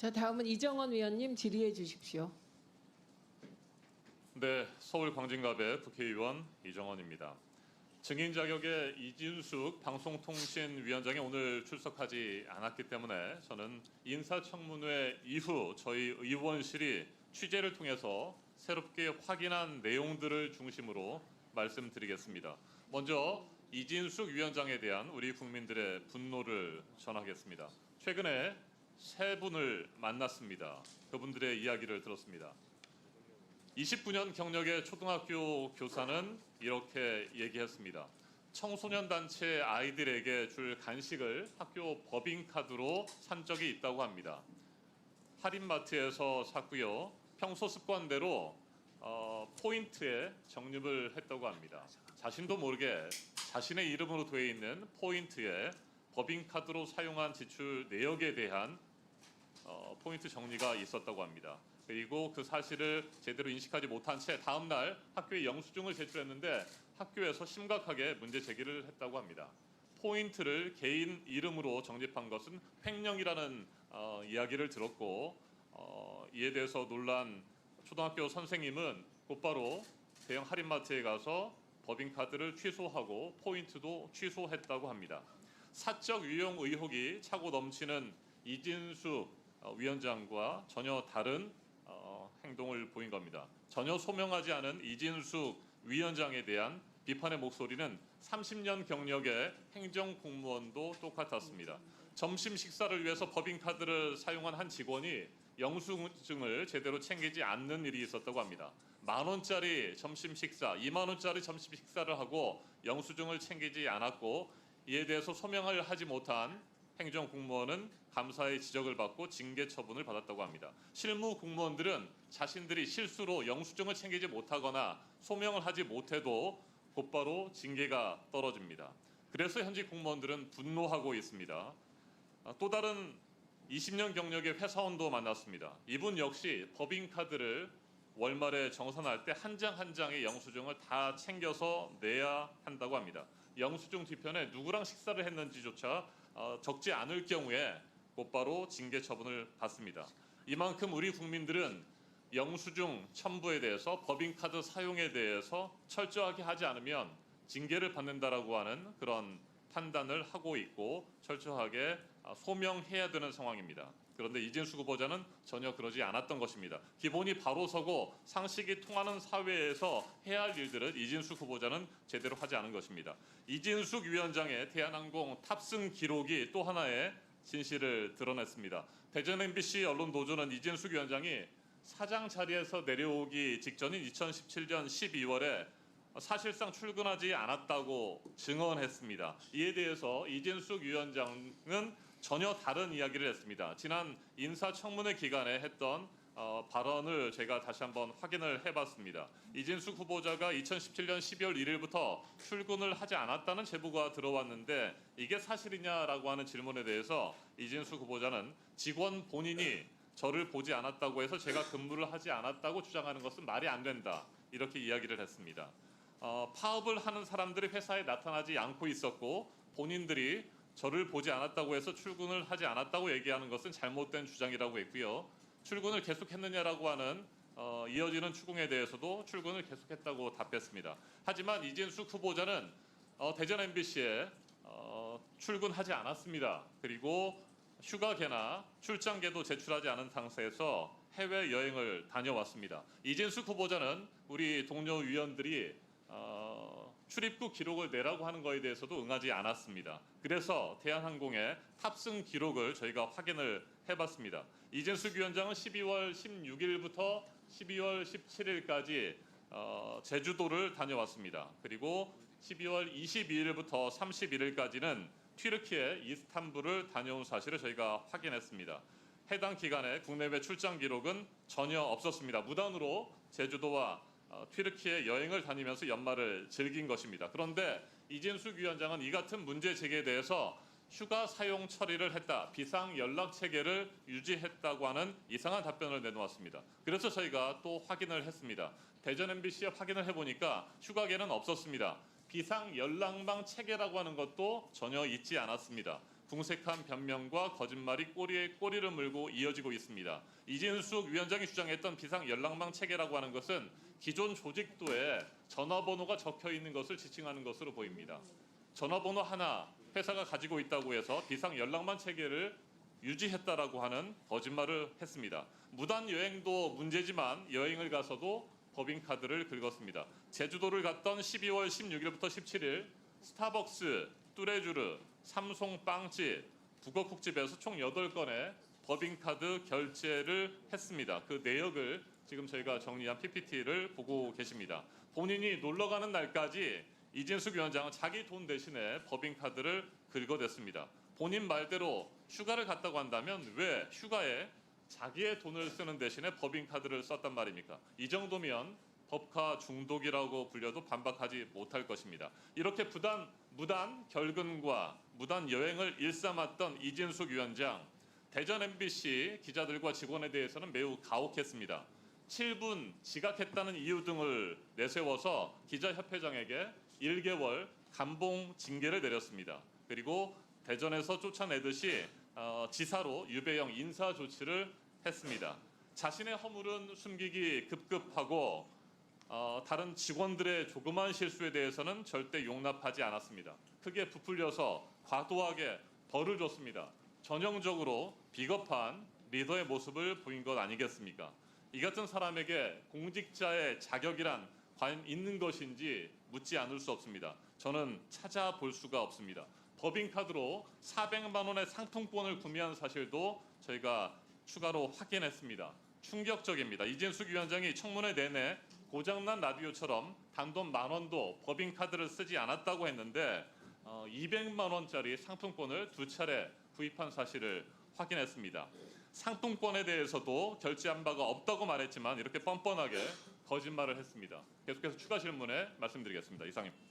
자, 다음은 이정원 위원님 질의해 주십시오. 네, 서울 광진갑의 국회의원 이정원입니다. 증인 자격의 이진숙 방송통신위원장이 오늘 출석하지 않았기 때문에 저는 인사청문회 이후 저희 의원실이 취재를 통해서 새롭게 확인한 내용들을 중심으로 말씀드리겠습니다. 먼저 이진숙 위원장에 대한 우리 국민들의 분노를 전하겠습니다. 최근에 세 분을 만났습니다. 그분들의 이야기를 들었습니다. 29년 경력의 초등학교 교사는 이렇게 얘기했습니다. 청소년 단체 아이들에게 줄 간식을 학교 법인카드로 산 적이 있다고 합니다. 할인마트에서 샀고요. 평소 습관대로 포인트에 적립을 했다고 합니다. 자신도 모르게 자신의 이름으로 되어 있는 포인트에 법인카드로 사용한 지출 내역에 대한 포인트 정리가 있었다고 합니다. 그리고 그 사실을 제대로 인식하지 못한 채 다음 날 학교에 영수증을 제출했는데 학교에서 심각하게 문제 제기를 했다고 합니다. 포인트를 개인 이름으로 적립한 것은 횡령이라는 이야기를 들었고 이에 대해서 놀란 초등학교 선생님은 곧바로 대형 할인마트에 가서 법인카드를 취소하고 포인트도 취소했다고 합니다. 사적 유용 의혹이 차고 넘치는 이진숙 위원장과 전혀 다른 행동을 보인 겁니다. 전혀 소명하지 않은 이진숙 위원장에 대한 비판의 목소리는 30년 경력의 행정공무원도 똑같았습니다. 점심 식사를 위해서 법인카드를 사용한 한 직원이 영수증을 제대로 챙기지 않는 일이 있었다고 합니다. 10,000원짜리 점심 식사, 20,000원짜리 점심 식사를 하고 영수증을 챙기지 않았고 이에 대해서 소명을 하지 못한 행정공무원은 감사의 지적을 받고 징계 처분을 받았다고 합니다. 실무 공무원들은 자신들이 실수로 영수증을 챙기지 못하거나 소명을 하지 못해도 곧바로 징계가 떨어집니다. 그래서 현직 공무원들은 분노하고 있습니다. 또 다른 20년 경력의 회사원도 만났습니다. 이분 역시 법인카드를 월말에 정산할 때 한 장 한 장의 영수증을 다 챙겨서 내야 한다고 합니다. 영수증 뒤편에 누구랑 식사를 했는지조차 적지 않을 경우에 곧바로 징계 처분을 받습니다. 이만큼 우리 국민들은 영수증 첨부에 대해서 법인카드 사용에 대해서 철저하게 하지 않으면 징계를 받는다라고 하는 그런 판단을 하고 있고 철저하게 소명해야 되는 상황입니다. 그런데 이진숙 후보자는 전혀 그러지 않았던 것입니다. 기본이 바로 서고 상식이 통하는 사회에서 해야 할 일들을 이진숙 후보자는 제대로 하지 않은 것입니다. 이진숙 위원장의 대한항공 탑승 기록이 또 하나의 진실을 드러냈습니다. 대전 MBC 언론 노조는 이진숙 위원장이 사장 자리에서 내려오기 직전인 2017년 12월에 사실상 출근하지 않았다고 증언했습니다. 이에 대해서 이진숙 위원장은 전혀 다른 이야기를 했습니다. 지난 인사청문회 기간에 했던 발언을 제가 다시 한번 확인을 해봤습니다. 이진숙 후보자가 2017년 12월 1일부터 출근을 하지 않았다는 제보가 들어왔는데 이게 사실이냐라고 하는 질문에 대해서 이진숙 후보자는 직원 본인이 저를 보지 않았다고 해서 제가 근무를 하지 않았다고 주장하는 것은 말이 안 된다. 이렇게 이야기를 했습니다. 파업을 하는 사람들이 회사에 나타나지 않고 있었고 본인들이 저를 보지 않았다고 해서 출근을 하지 않았다고 얘기하는 것은 잘못된 주장이라고 했고요. 출근을 계속했느냐라고 하는 이어지는 추궁에 대해서도 출근을 계속했다고 답했습니다. 하지만 이진숙 후보자는 대전 MBC에 출근하지 않았습니다. 그리고 휴가계나 출장계도 제출하지 않은 상태에서 해외여행을 다녀왔습니다. 이진숙 후보자는 우리 동료 위원들이 출입국 기록을 내라고 하는 것에 대해서도 응하지 않았습니다. 그래서 대한항공의 탑승 기록을 저희가 확인을 해봤습니다. 이진숙 위원장은 12월 16일부터 12월 17일까지 제주도를 다녀왔습니다. 그리고 12월 22일부터 31일까지는 튀르키예 이스탄불을 다녀온 사실을 저희가 확인했습니다. 해당 기간에 국내외 출장 기록은 전혀 없었습니다. 무단으로 제주도와 튀르키예 여행을 다니면서 연말을 즐긴 것입니다. 그런데 이진숙 위원장은 이 같은 문제 제기에 대해서 휴가 사용 처리를 했다, 비상 연락 체계를 유지했다고 하는 이상한 답변을 내놓았습니다. 그래서 저희가 또 확인을 했습니다. 대전 MBC에 확인을 해보니까 휴가계는 없었습니다. 비상 연락망 체계라고 하는 것도 전혀 있지 않았습니다. 궁색한 변명과 거짓말이 꼬리에 꼬리를 물고 이어지고 있습니다. 이진숙 위원장이 주장했던 비상 연락망 체계라고 하는 것은 기존 조직도에 전화번호가 적혀 있는 것을 지칭하는 것으로 보입니다. 전화번호 하나 회사가 가지고 있다고 해서 비상 연락망 체계를 유지했다라고 하는 거짓말을 했습니다. 무단 여행도 문제지만 여행을 가서도 법인카드를 긁었습니다. 제주도를 갔던 12월 16일부터 17일 스타벅스, 뚜레쥬르, 삼성 빵집, 북어국집에서 총 8건의 법인카드 결제를 했습니다. 그 내역을 지금 저희가 정리한 PPT를 보고 계십니다. 본인이 놀러가는 날까지 이진숙 위원장은 자기 돈 대신에 법인카드를 긁어댔습니다. 본인 말대로 휴가를 갔다고 한다면 왜 휴가에 자기의 돈을 쓰는 대신에 법인카드를 썼단 말입니까? 이 정도면 법카 중독이라고 불려도 반박하지 못할 것입니다. 이렇게 무단 결근과 무단 여행을 일삼았던 이진숙 위원장, 대전 MBC 기자들과 직원에 대해서는 매우 가혹했습니다. 7분 지각했다는 이유 등을 내세워서 기자협회장에게 1개월 감봉 징계를 내렸습니다. 그리고 대전에서 쫓아내듯이 지사로 유배형 인사 조치를 했습니다. 자신의 허물은 숨기기 급급하고 다른 직원들의 조그만 실수에 대해서는 절대 용납하지 않았습니다. 크게 부풀려서 과도하게 벌을 줬습니다. 전형적으로 비겁한 리더의 모습을 보인 것 아니겠습니까? 이 같은 사람에게 공직자의 자격이란 과연 있는 것인지 묻지 않을 수 없습니다. 저는 찾아볼 수가 없습니다. 법인카드로 400만 원의 상품권을 구매한 사실도 저희가 추가로 확인했습니다. 충격적입니다. 이진숙 위원장이 청문회 내내 고장난 라디오처럼 단돈 10,000원도 법인카드를 쓰지 않았다고 했는데 200만 원짜리 상품권을 2차례 구입한 사실을 확인했습니다. 상품권에 대해서도 결제한 바가 없다고 말했지만 이렇게 뻔뻔하게 거짓말을 했습니다. 계속해서 추가 질문에 말씀드리겠습니다. 이상입니다.